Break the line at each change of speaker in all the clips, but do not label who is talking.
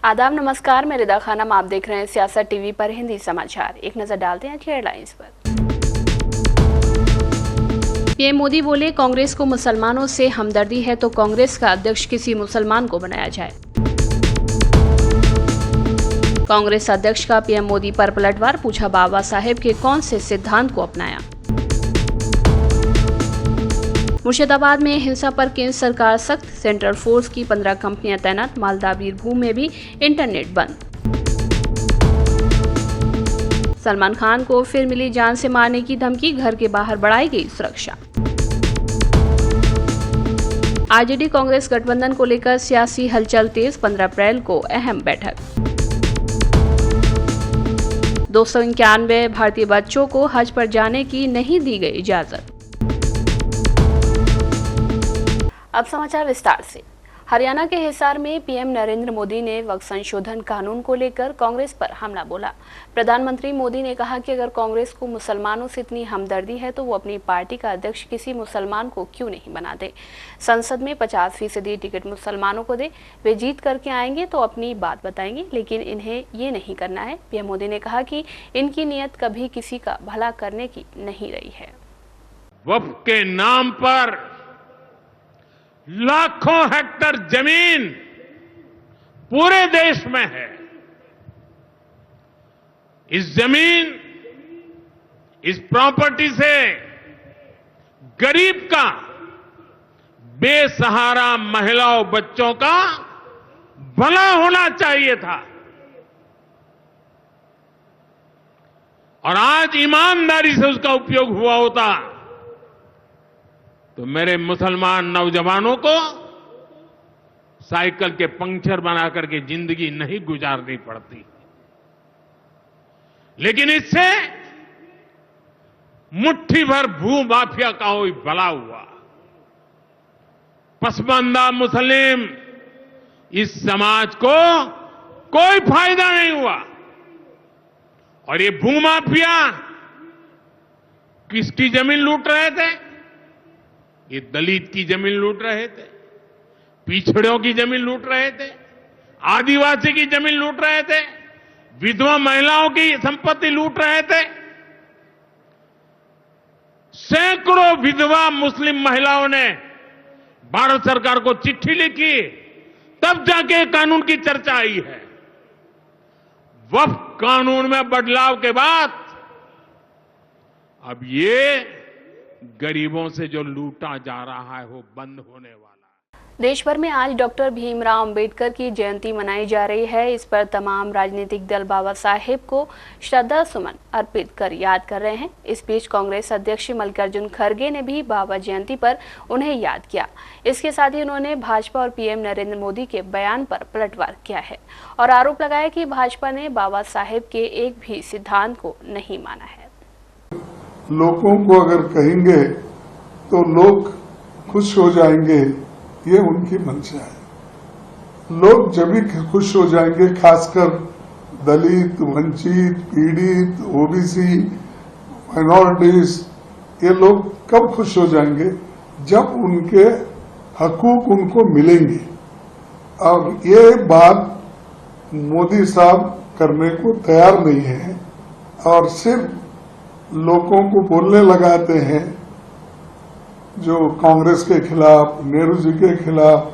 आदाब नमस्कार, मैं रिदा खानम। आप देख रहे हैं सियासत टीवी पर हिंदी समाचार। एक नजर डालते हैं हेडलाइंस पर। पीएम मोदी बोले, कांग्रेस को मुसलमानों से हमदर्दी है तो कांग्रेस का अध्यक्ष किसी मुसलमान को बनाया जाए। कांग्रेस अध्यक्ष का पीएम मोदी पर पलटवार, पूछा बाबा साहेब के कौन से सिद्धांत को अपनाया। मुर्शिदाबाद में हिंसा पर केंद्र सरकार सख्त, सेंट्रल फोर्स की 15 कंपनियां तैनात। मालदा बीरभूम में भी इंटरनेट बंद। सलमान खान को फिर मिली जान से मारने की धमकी, घर के बाहर बढ़ाई गई सुरक्षा। आरजेडी कांग्रेस गठबंधन को लेकर सियासी हलचल तेज, 15 अप्रैल को अहम बैठक। 291 भारतीय बच्चों को हज पर जाने की नहीं दी गई इजाजत। अब समाचार विस्तार से। हरियाणा के हिसार में पीएम नरेंद्र मोदी ने वक्फ संशोधन कानून को लेकर कांग्रेस पर हमला बोला। प्रधानमंत्री मोदी ने कहा कि अगर कांग्रेस को मुसलमानों से इतनी हमदर्दी है तो वो अपनी पार्टी का अध्यक्ष किसी मुसलमान को क्यों नहीं बना दे। संसद में 50% टिकट मुसलमानों को दे, वे जीत करके आएंगे तो अपनी बात बताएंगे, लेकिन इन्हें ये नहीं करना है। पीएम मोदी ने कहा कि इनकी नीयत कभी किसी का भला करने की नहीं रही है।
वक्फ के नाम पर लाखों हेक्टर जमीन पूरे देश में है। इस जमीन, इस प्रॉपर्टी से गरीब का, बेसहारा महिलाओं बच्चों का भला होना चाहिए था। और आज ईमानदारी से उसका उपयोग हुआ होता तो मेरे मुसलमान नौजवानों को साइकिल के पंक्चर बना करके जिंदगी नहीं गुजारनी पड़ती। लेकिन इससे मुट्ठी भर भू माफिया का कोई भला हुआ। पसमानदा मुस्लिम इस समाज को कोई फायदा नहीं हुआ। और ये भू माफिया किसकी जमीन लूट रहे थे? ये दलित की जमीन लूट रहे थे, पिछड़ों की जमीन लूट रहे थे, आदिवासी की जमीन लूट रहे थे, विधवा महिलाओं की संपत्ति लूट रहे थे। सैकड़ों विधवा मुस्लिम महिलाओं ने भारत सरकार को चिट्ठी लिखी, तब जाके कानून की चर्चा आई है। वक्फ कानून में बदलाव के बाद अब ये गरीबों से जो लूटा जा रहा है वो बंद होने वाला है।
देश भर में आज डॉक्टर भीमराव अंबेडकर की जयंती मनाई जा रही है। इस पर तमाम राजनीतिक दल बाबा साहेब को श्रद्धा सुमन अर्पित कर याद कर रहे हैं। इस बीच कांग्रेस अध्यक्ष मल्लिकार्जुन खड़गे ने भी बाबा जयंती पर उन्हें याद किया। इसके साथ ही उन्होंने भाजपा और पीएम नरेंद्र मोदी के बयान पर पलटवार किया है और आरोप लगाया कि भाजपा ने बाबा साहेब के एक भी सिद्धांत को नहीं माना है।
लोगों को अगर कहेंगे तो लोग खुश हो जाएंगे, ये उनकी मंशा है। लोग जब भी खुश हो जाएंगे, खासकर दलित, वंचित, पीड़ित, ओबीसी, माइनॉरिटीज, ये लोग कब खुश हो जाएंगे? जब उनके हकूक उनको मिलेंगे। और ये बात मोदी साहब करने को तैयार नहीं है और सिर्फ लोगों को बोलने लगाते हैं, जो कांग्रेस के खिलाफ, नेहरू जी के खिलाफ,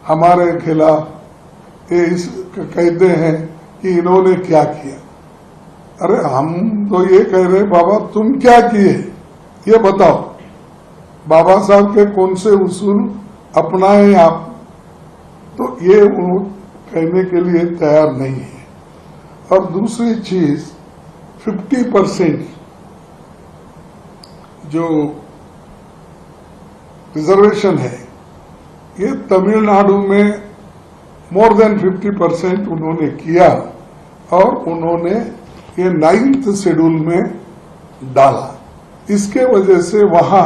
हमारे खिलाफ, ये कहते हैं कि इन्होंने क्या किया। अरे हम तो ये कह रहे हैं, बाबा तुम क्या किए ये बताओ। बाबा साहब के कौन से उसूल अपनाए आप? तो ये वो कहने के लिए तैयार नहीं है। और दूसरी चीज, 50% जो रिजर्वेशन है, ये तमिलनाडु में मोर देन 50% उन्होंने किया और उन्होंने ये 9th शेड्यूल में डाला। इसके वजह से वहां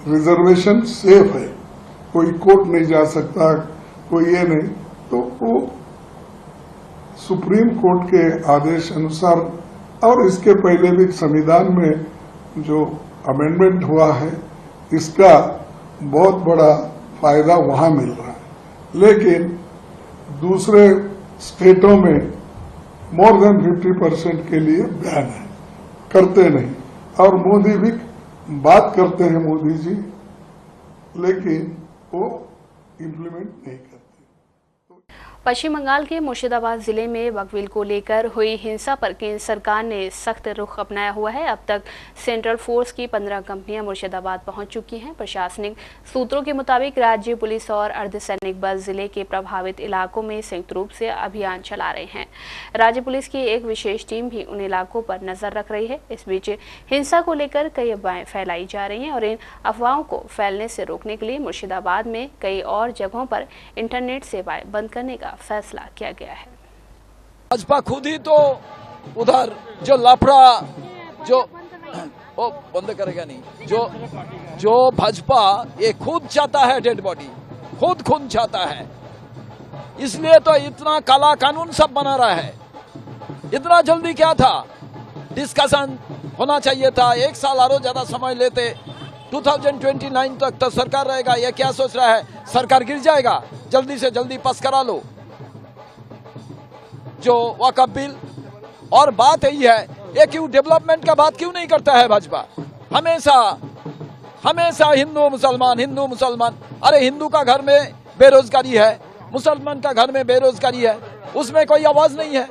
रिजर्वेशन सेफ है, कोई कोर्ट नहीं जा सकता, कोई ये नहीं। तो वो सुप्रीम कोर्ट के आदेश अनुसार और इसके पहले भी संविधान में जो अमेंडमेंट हुआ है, इसका बहुत बड़ा फायदा वहां मिल रहा है। लेकिन दूसरे स्टेटों में मोर देन 50% के लिए बैन है, करते नहीं। और मोदी भी बात करते हैं मोदी जी, लेकिन वो इम्प्लीमेंट नहीं करते।
पश्चिम बंगाल के मुर्शिदाबाद जिले में बकरीद को लेकर हुई हिंसा पर केंद्र सरकार ने सख्त रुख अपनाया हुआ है। अब तक सेंट्रल फोर्स की 15 कंपनियां मुर्शिदाबाद पहुंच चुकी हैं। प्रशासनिक सूत्रों के मुताबिक राज्य पुलिस और अर्धसैनिक बल जिले के प्रभावित इलाकों में संयुक्त रूप से अभियान चला रहे हैं। राज्य पुलिस की एक विशेष टीम भी उन इलाकों पर नजर रख रही है। इस बीच हिंसा को लेकर कई अफवाहें फैलाई जा रही हैं और इन अफवाहों को फैलने से रोकने के लिए मुर्शिदाबाद में कई और जगहों पर इंटरनेट सेवाएं बंद करने का फैसला किया गया है।
भाजपा खुद ही तो उधर जो लाफड़ा जो वो बंद करेगा नहीं, जो भाजपा ये खुद चाहता है डेड बॉडी, खुद चाहता है, इसलिए तो इतना काला कानून सब बना रहा है। इतना जल्दी क्या था, डिस्कशन होना चाहिए था, एक साल और ज्यादा समय लेते। 2029 तक तो सरकार रहेगा, ये क्या सोच रहा है सरकार गिर जाएगा, जल्दी से जल्दी पास करा लो जो वक़्फ़ बिल। और बात यही है, ये क्यों डेवलपमेंट का बात क्यों नहीं करता है भाजपा? हमेशा हिंदू मुसलमान। अरे हिंदू का घर में बेरोजगारी है, मुसलमान का घर में बेरोजगारी है, उसमें कोई आवाज नहीं है।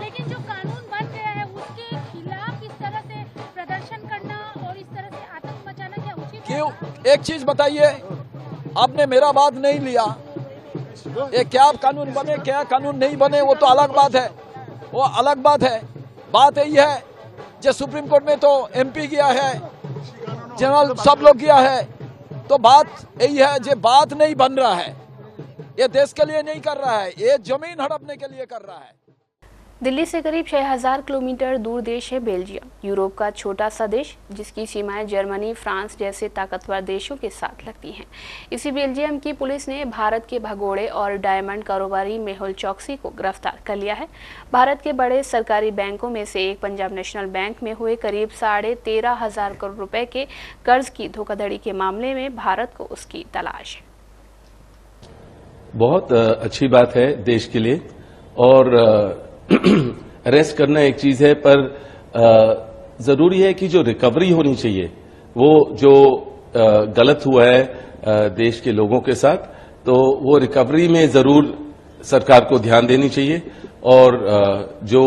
लेकिन जो कानून बन गया है उसके खिलाफ इस तरह से प्रदर्शन करना और इस तरह से आतंक मचाना क्या उचित है?
क्यों? एक चीज बताइए, आपने मेरा बात नहीं लिया। ये क्या कानून बने क्या कानून नहीं बने वो तो अलग बात है, वो अलग बात है। बात यही है जो सुप्रीम कोर्ट में तो एमपी गया है, जनरल सब लोग गया है, तो बात यही है जो बात नहीं बन रहा है, ये देश के लिए नहीं कर रहा है, ये जमीन हड़पने के लिए कर रहा है।
दिल्ली से करीब 6000 किलोमीटर दूर देश है बेल्जियम, यूरोप का छोटा सा देश जिसकी सीमाएं जर्मनी, फ्रांस जैसे ताकतवर देशों के साथ लगती हैं। इसी बेल्जियम की पुलिस ने भारत के भगोड़े और डायमंड कारोबारी मेहुल चौकसी को गिरफ्तार कर लिया है। भारत के बड़े सरकारी बैंकों में से एक पंजाब नेशनल बैंक में हुए करीब 13,500 करोड़ रुपए के कर्ज की धोखाधड़ी के मामले में भारत को उसकी तलाश है।
बहुत अच्छी बात है देश के लिए, और अरेस्ट करना एक चीज है, पर जरूरी है कि जो रिकवरी होनी चाहिए, वो जो गलत हुआ है देश के लोगों के साथ, तो वो रिकवरी में जरूर सरकार को ध्यान देनी चाहिए। और जो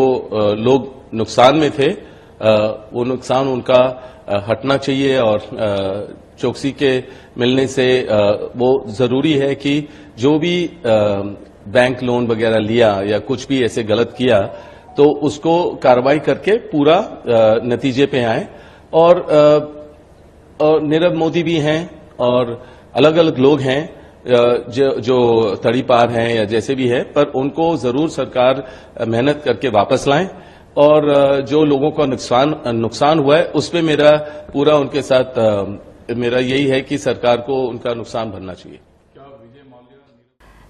लोग नुकसान में थे वो नुकसान उनका हटना चाहिए। और चौकसी के मिलने से वो जरूरी है कि जो भी बैंक लोन वगैरह लिया या कुछ भी ऐसे गलत किया तो उसको कार्रवाई करके पूरा नतीजे पे आए। और नीरव मोदी भी हैं और अलग अलग लोग हैं जो तड़ीपार हैं या जैसे भी है, पर उनको जरूर सरकार मेहनत करके वापस लाएं। और जो लोगों का नुकसान हुआ है उस पे मेरा पूरा उनके साथ मेरा यही है कि सरकार को उनका नुकसान भरना चाहिए।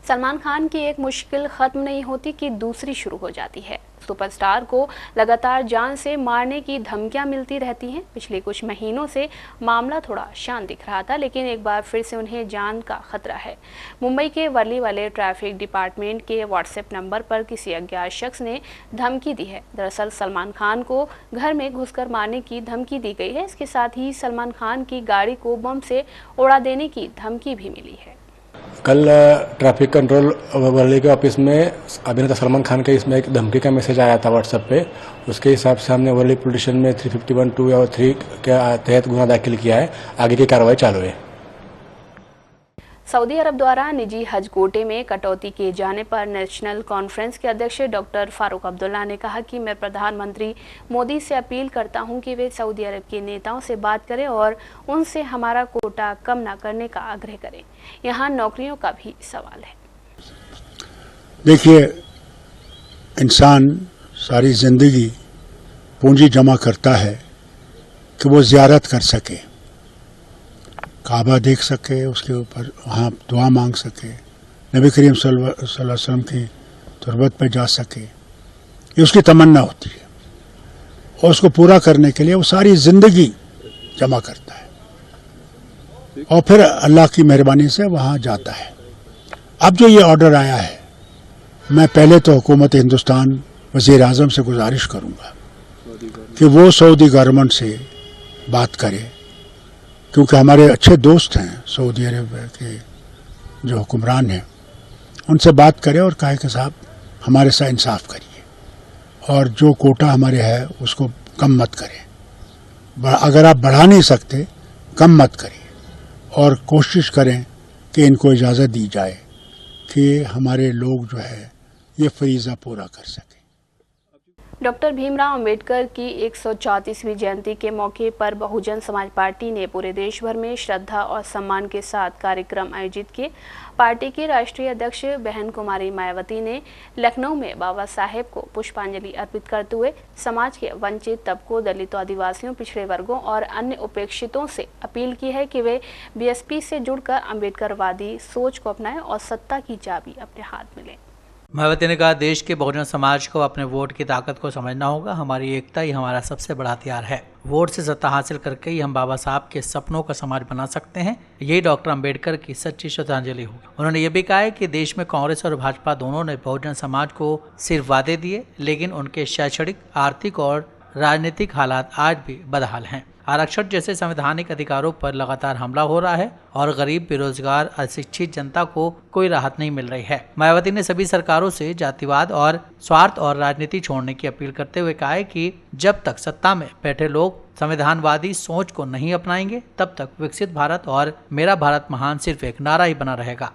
सलमान खान की एक मुश्किल खत्म नहीं होती कि दूसरी शुरू हो जाती है। सुपरस्टार को लगातार जान से मारने की धमकियां मिलती रहती हैं। पिछले कुछ महीनों से मामला थोड़ा शांत दिख रहा था, लेकिन एक बार फिर से उन्हें जान का खतरा है। मुंबई के वर्ली वाले ट्रैफिक डिपार्टमेंट के व्हाट्सएप नंबर पर किसी अज्ञात शख्स ने धमकी दी है। दरअसल सलमान खान को घर में घुसकर मारने की धमकी दी गई है। इसके साथ ही सलमान खान की गाड़ी को बम से उड़ा देने की धमकी भी मिली है।
कल ट्रैफिक कंट्रोल वर्ली के ऑफिस में अभिनेता सलमान खान के इसमें एक धमकी का मैसेज आया था व्हाट्सएप पे। उसके हिसाब से हमने वर्ली पुलिस स्टेशन में 351(2) और 3 के तहत गुना दाखिल किया है। आगे की कार्रवाई चालू है।
सऊदी अरब द्वारा निजी हज कोटे में कटौती किए जाने पर नेशनल कॉन्फ्रेंस के अध्यक्ष डॉक्टर फारूक अब्दुल्ला ने कहा कि मैं प्रधानमंत्री मोदी से अपील करता हूं कि वे सऊदी अरब के नेताओं से बात करें और उनसे हमारा कोटा कम न करने का आग्रह करें। यहां नौकरियों का भी सवाल है।
देखिए, इंसान सारी जिंदगी पूंजी जमा करता है कि वो ज़ियारत कर सके, काबा देख सके, उसके ऊपर वहाँ दुआ मांग सके, नबी करीम सल्लल्लाहु अलैहि वसल्लम की तुरबत पे जा सके। ये उसकी तमन्ना होती है और उसको पूरा करने के लिए वो सारी जिंदगी जमा करता है और फिर अल्लाह की मेहरबानी से वहाँ जाता है। अब जो ये ऑर्डर आया है मैं पहले तो हुकूमत हिंदुस्तान वज़ीर आज़म से गुजारिश करूंगा कि वो सऊदी गवर्नमेंट से बात करे, क्योंकि हमारे अच्छे दोस्त हैं सऊदी अरब के जो हुक्मरान हैं, उनसे बात करें और कहे कि साहब हमारे साथ इंसाफ करिए और जो कोटा हमारे है उसको कम मत करें। अगर आप बढ़ा नहीं सकते कम मत करिए और कोशिश करें कि इनको इजाज़त दी जाए कि हमारे लोग जो है ये फरीज़ा पूरा कर सकें।
डॉक्टर भीमराव अंबेडकर की 134वीं जयंती के मौके पर बहुजन समाज पार्टी ने पूरे देश भर में श्रद्धा और सम्मान के साथ कार्यक्रम आयोजित किए। पार्टी की राष्ट्रीय अध्यक्ष बहन कुमारी मायावती ने लखनऊ में बाबा साहेब को पुष्पांजलि अर्पित करते हुए समाज के वंचित तबकों, दलितों, आदिवासियों, पिछड़े वर्गों और अन्य उपेक्षितों से अपील की है कि वे बीएसपी से जुड़कर अंबेडकरवादी सोच को अपनाएं और सत्ता की चाबी अपने हाथ में लें।
मायावती ने कहा, देश के बहुजन समाज को अपने वोट की ताकत को समझना होगा। हमारी एकता ही हमारा सबसे बड़ा हथियार है। वोट से सत्ता हासिल करके ही हम बाबा साहब के सपनों का समाज बना सकते हैं। यही डॉक्टर अंबेडकर की सच्ची श्रद्धांजलि होगी। उन्होंने ये भी कहा है कि देश में कांग्रेस और भाजपा दोनों ने बहुजन समाज को सिर्फ वादे दिए, लेकिन उनके शैक्षणिक, आर्थिक और राजनीतिक हालात आज भी बदहाल हैं। आरक्षण जैसे संवैधानिक अधिकारों पर लगातार हमला हो रहा है और गरीब, बेरोजगार, अशिक्षित जनता को कोई राहत नहीं मिल रही है। मायावती ने सभी सरकारों से जातिवाद और स्वार्थ और राजनीति छोड़ने की अपील करते हुए कहा है कि जब तक सत्ता में बैठे लोग संविधानवादी सोच को नहीं अपनाएंगे, तब तक विकसित भारत और मेरा भारत महान सिर्फ एक नारा ही बना रहेगा।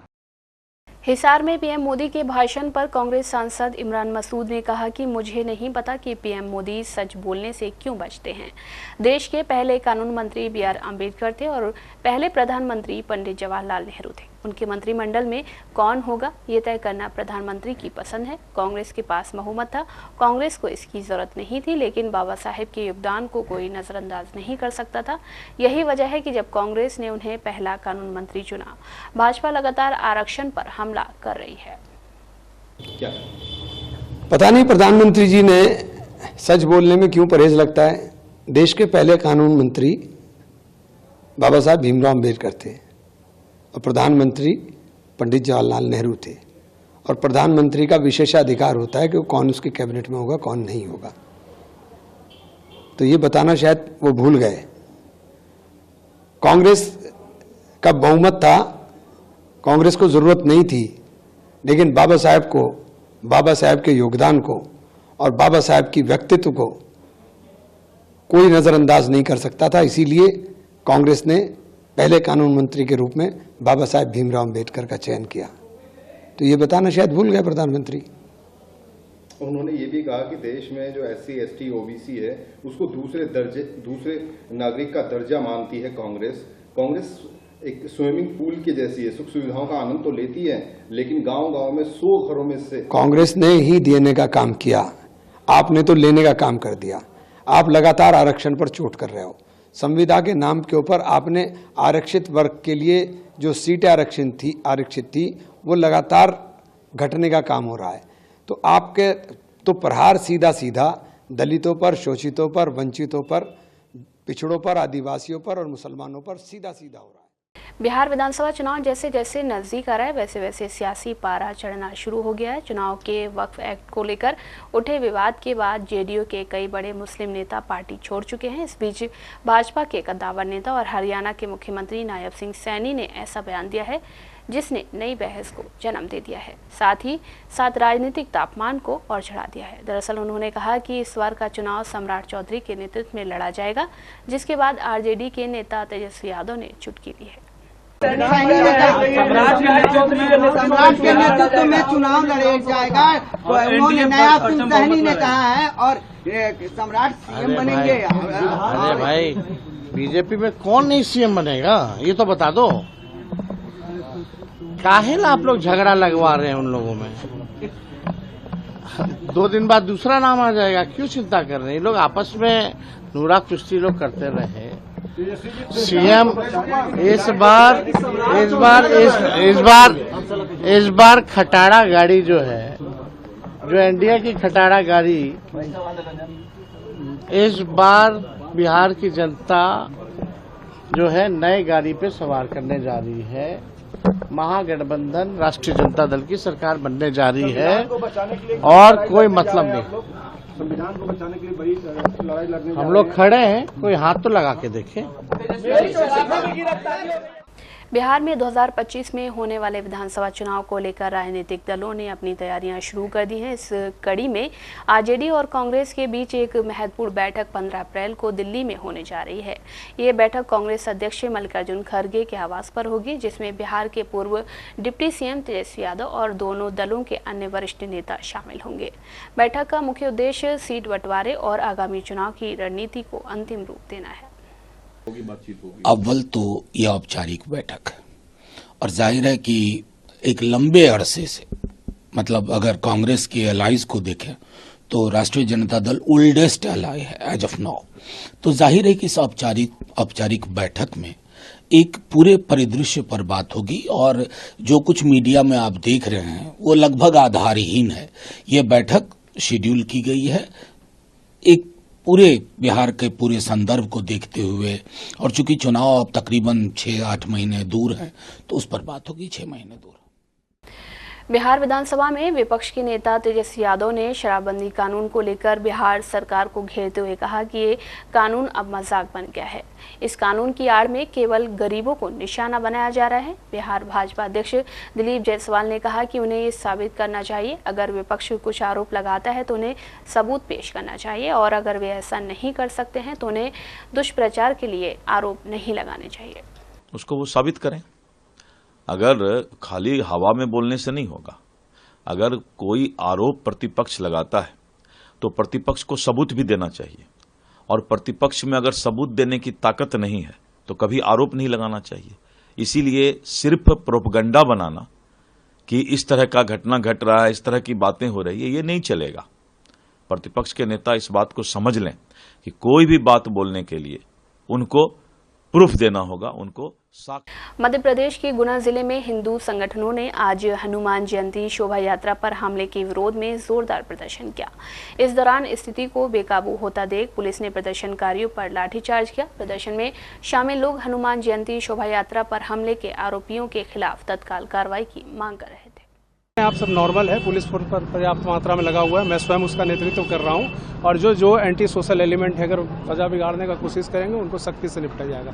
हिसार में पीएम मोदी के भाषण पर कांग्रेस सांसद इमरान मसूद ने कहा कि मुझे नहीं पता कि पीएम मोदी सच बोलने से क्यों बचते हैं। देश के पहले कानून मंत्री BR अम्बेडकर थे और पहले प्रधानमंत्री पंडित जवाहरलाल नेहरू थे। उनके मंत्रिमंडल में कौन होगा ये तय करना प्रधानमंत्री की पसंद है। कांग्रेस के पास बहुमत था, कांग्रेस को इसकी जरूरत नहीं थी, लेकिन बाबा साहेब के योगदान को कोई नजरअंदाज नहीं कर सकता था। यही वजह है कि जब कांग्रेस ने उन्हें पहला कानून मंत्री चुना। भाजपा लगातार आरक्षण पर हमला कर रही है।
क्या पता नहीं प्रधानमंत्री जी ने सच बोलने में क्यों परहेज लगता है। देश के पहले कानून मंत्री बाबा साहब भीमराव अम्बेडकर थे और प्रधानमंत्री पंडित जवाहरलाल नेहरू थे, और प्रधानमंत्री का विशेषाधिकार होता है कि वो कौन उसके कैबिनेट में होगा, कौन नहीं होगा। तो ये बताना शायद वो भूल गए। कांग्रेस का बहुमत था, कांग्रेस को जरूरत नहीं थी, लेकिन बाबा साहेब को, बाबा साहेब के योगदान को और बाबा साहेब की व्यक्तित्व को कोई नजरअंदाज नहीं कर सकता था। इसीलिए कांग्रेस ने पहले कानून मंत्री के रूप में बाबा साहेब भीमराव अम्बेडकर का चयन किया। तो ये बताना शायद भूल गए प्रधानमंत्री।
उन्होंने ये भी कहा कि देश में जो SC, ST, OBC है उसको दूसरे नागरिक का दर्जा मानती है कांग्रेस। कांग्रेस एक स्विमिंग पूल के जैसी है, सुख सुविधाओं का आनंद तो लेती है, लेकिन गांव-गांव में 100 घरों में से
कांग्रेस ने ही देने का काम किया, आपने तो लेने का काम कर दिया। आप लगातार आरक्षण पर चोट कर रहे हो। संविधान के नाम के ऊपर आपने आरक्षित वर्ग के लिए जो सीटें आरक्षित थी वो लगातार घटने का काम हो रहा है। तो आपके तो प्रहार सीधा सीधा दलितों पर, शोषितों पर, वंचितों पर, पिछड़ों पर, आदिवासियों पर और मुसलमानों पर सीधा सीधा हो रहा है।
बिहार विधानसभा चुनाव जैसे जैसे नजदीक आ रहा है, वैसे वैसे सियासी पारा चढ़ना शुरू हो गया है। चुनाव के वक्फ एक्ट को लेकर उठे विवाद के बाद जेडीयू के कई बड़े मुस्लिम नेता पार्टी छोड़ चुके हैं। इस बीच भाजपा के कद्दावर नेता और हरियाणा के मुख्यमंत्री नायब सिंह सैनी ने ऐसा बयान दिया है जिसने नई बहस को जन्म दे दिया है, साथ ही साथ राजनीतिक तापमान को और चढ़ा दिया है। दरअसल उन्होंने कहा कि इस बार का चुनाव सम्राट चौधरी के नेतृत्व में लड़ा जाएगा, जिसके बाद आरजेडी के नेता तेजस्वी यादव ने चुटकी ली है।
सम्राट के नेतृत्व में चुनाव लड़े जाएगा, उन्होंने नायब सिंह सैनी ने कहा है, और सम्राट सीएम बनेंगे।
अरे भाई, बीजेपी में कौन नहीं सीएम बनेगा ये तो बता दो। काहे आप लोग झगड़ा लगवा रहे हैं उन लोगों में। 2 दिन बाद दूसरा नाम आ जाएगा, क्यों चिंता कर रहे हैं। लोग आपस में नूरा कुश्ती लोग करते रहे। सीएम इस बार खटारा गाड़ी जो है, जो एनडीए की खटारा गाड़ी, इस बार बिहार की जनता जो है नए गाड़ी पे सवार करने जा रही है। महागठबंधन राष्ट्रीय जनता दल की सरकार बनने जा रही है और कोई मतलब नहीं।
संविधान को बचाने के लिए बड़ी लड़ाई लड़ने
हम लोग खड़े हैं, कोई हाथ तो लगा के देखे।
बिहार में 2025 में होने वाले विधानसभा चुनाव को लेकर राजनीतिक दलों ने अपनी तैयारियां शुरू कर दी हैं। इस कड़ी में आरजेडी और कांग्रेस के बीच एक महत्वपूर्ण बैठक 15 अप्रैल को दिल्ली में होने जा रही है। ये बैठक कांग्रेस अध्यक्ष मल्लिकार्जुन खड़गे के आवास पर होगी, जिसमें बिहार के पूर्व डिप्टी सीएम तेजस्वी यादव और दोनों दलों के अन्य वरिष्ठ नेता शामिल होंगे। बैठक का मुख्य उद्देश्य सीट बंटवारे और आगामी चुनाव की रणनीति को अंतिम रूप देना है।
अव्वल तो यह औपचारिक बैठक है और जाहिर है कि एक लंबे अरसे से, मतलब अगर कांग्रेस के अलाइज को देखें तो राष्ट्रीय जनता दल ओल्डेस्ट अलाई है एज ऑफ नाउ। तो जाहिर है कि इस औपचारिक बैठक में एक पूरे परिदृश्य पर बात होगी और जो कुछ मीडिया में आप देख रहे हैं वो लगभग आधारहीन है। ये बैठक शेड्यूल की गई है एक पूरे बिहार के पूरे संदर्भ को देखते हुए, और चूंकि चुनाव अब तकरीबन 6-8 महीने दूर है तो उस पर बात होगी 6 महीने दूर।
बिहार विधानसभा में विपक्ष के नेता तेजस्वी यादव ने शराबबंदी कानून को लेकर बिहार सरकार को घेरते हुए कहा कि ये कानून अब मजाक बन गया है। इस कानून की आड़ में केवल गरीबों को निशाना बनाया जा रहा है। बिहार भाजपा अध्यक्ष दिलीप जायसवाल ने कहा कि उन्हें ये साबित करना चाहिए, अगर विपक्ष कुछ आरोप लगाता है तो उन्हें सबूत पेश करना चाहिए और अगर वे ऐसा नहीं कर सकते हैं तो उन्हें दुष्प्रचार के लिए आरोप नहीं लगाने चाहिए।
उसको वो साबित करें। अगर खाली हवा में बोलने से नहीं होगा। अगर कोई आरोप प्रतिपक्ष लगाता है तो प्रतिपक्ष को सबूत भी देना चाहिए, और प्रतिपक्ष में अगर सबूत देने की ताकत नहीं है तो कभी आरोप नहीं लगाना चाहिए। इसीलिए सिर्फ प्रोपगंडा बनाना कि इस तरह का घटना घट रहा है, इस तरह की बातें हो रही है, ये नहीं चलेगा। प्रतिपक्ष के नेता इस बात को समझ लें कि कोई भी बात बोलने के लिए उनको प्रूफ देना होगा, उनको
मध्य प्रदेश के गुना जिले में हिंदू संगठनों ने आज हनुमान जयंती शोभा यात्रा पर हमले के विरोध में जोरदार प्रदर्शन किया। इस दौरान स्थिति को बेकाबू होता देख पुलिस ने प्रदर्शनकारियों पर लाठीचार्ज किया। प्रदर्शन में शामिल लोग हनुमान जयंती शोभा यात्रा पर हमले के आरोपियों के खिलाफ तत्काल कार्रवाई की मांग कर रहे थे।
आप सब नॉर्मल है, पुलिस फोर्स पर पर्याप्त मात्रा में लगा हुआ है, मैं स्वयं उसका नेतृत्व कर रहा हूं और जो एंटी सोशल एलिमेंट है अगर सजा बिगाड़ने का कोशिश करेंगे उनको सख्ती से निपटा जाएगा।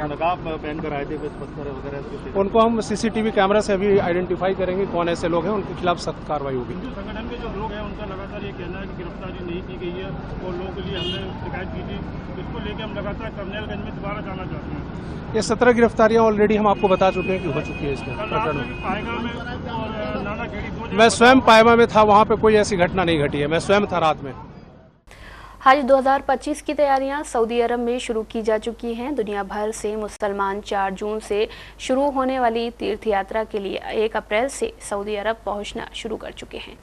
नकाब पहनकर आए थे वगैरह, उनको हम सीसीटीवी कैमरा से अभी आइडेंटिफाई करेंगे कौन ऐसे लोग हैं, उनके खिलाफ सख्त कार्रवाई होगी। संगठन के जो लोग हैं उनका लगातार ये कहना है कि गिरफ्तारी नहीं की गई है और लोगों के लिए हमने शिकायत की थी, इसको लेकर हम लगातार करनेलगंज में दोबारा जाना चाहते हैं। ये 17 गिरफ्तारियां ऑलरेडी हम आपको बता चुके हैं कि हो चुकी है इसमें प्रकरण में। मैं स्वयं पायमा में था, वहां पे कोई ऐसी घटना नहीं घटी है, मैं स्वयं था रात में।
हज 2025 की तैयारियां सऊदी अरब में शुरू की जा चुकी हैं। दुनिया भर से मुसलमान 4 जून से शुरू होने वाली तीर्थ यात्रा के लिए 1 अप्रैल से सऊदी अरब पहुंचना शुरू कर चुके हैं।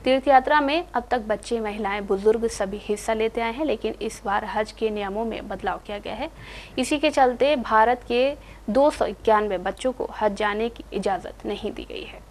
तीर्थ यात्रा में अब तक बच्चे, महिलाएं, बुजुर्ग सभी हिस्सा लेते आए हैं, लेकिन इस बार हज के नियमों में बदलाव किया गया है। इसी के चलते भारत के 291 बच्चों को हज जाने की इजाज़त नहीं दी गई है।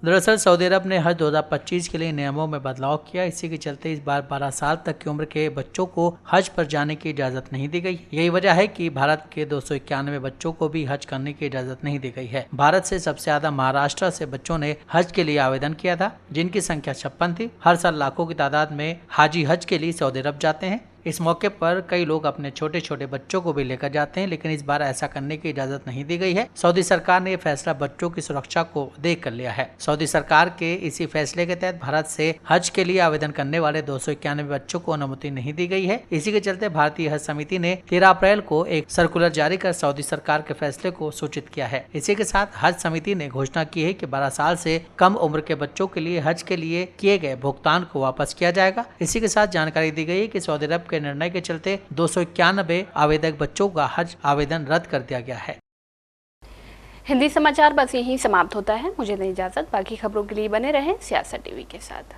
दरअसल सऊदी अरब ने हज 2025 के लिए नियमों में बदलाव किया। इसी के चलते इस बार 12 साल तक की उम्र के बच्चों को हज पर जाने की इजाजत नहीं दी गई। यही वजह है कि भारत के 291 बच्चों को भी हज करने की इजाजत नहीं दी गई है। भारत से सबसे ज्यादा महाराष्ट्र से बच्चों ने हज के लिए आवेदन किया था, जिनकी संख्या 56 थी। हर साल लाखों की तादाद में हाजी हज के लिए सऊदी अरब जाते हैं। इस मौके पर कई लोग अपने छोटे छोटे बच्चों को भी लेकर जाते हैं, लेकिन इस बार ऐसा करने की इजाजत नहीं दी गई है। सऊदी सरकार ने यह फैसला बच्चों की सुरक्षा को देख कर लिया है। सऊदी सरकार के इसी फैसले के तहत भारत से हज के लिए आवेदन करने वाले 291 बच्चों को अनुमति नहीं दी गई है। इसी के चलते भारतीय हज समिति ने 13 अप्रैल को एक सर्कुलर जारी कर सऊदी सरकार के फैसले को सूचित किया है। इसी के साथ हज समिति ने घोषणा की है कि 12 साल से कम उम्र के बच्चों के लिए हज के लिए किए गए भुगतान को वापस किया जाएगा। इसी के साथ जानकारी दी गई है कि सऊदी अरब के निर्णय के चलते 291 आवेदक बच्चों का हज आवेदन रद्द कर दिया गया है।
हिंदी समाचार बस यहीं समाप्त होता है। मुझे दें इजाजत। बाकी खबरों के लिए बने रहें सियासत टीवी के साथ।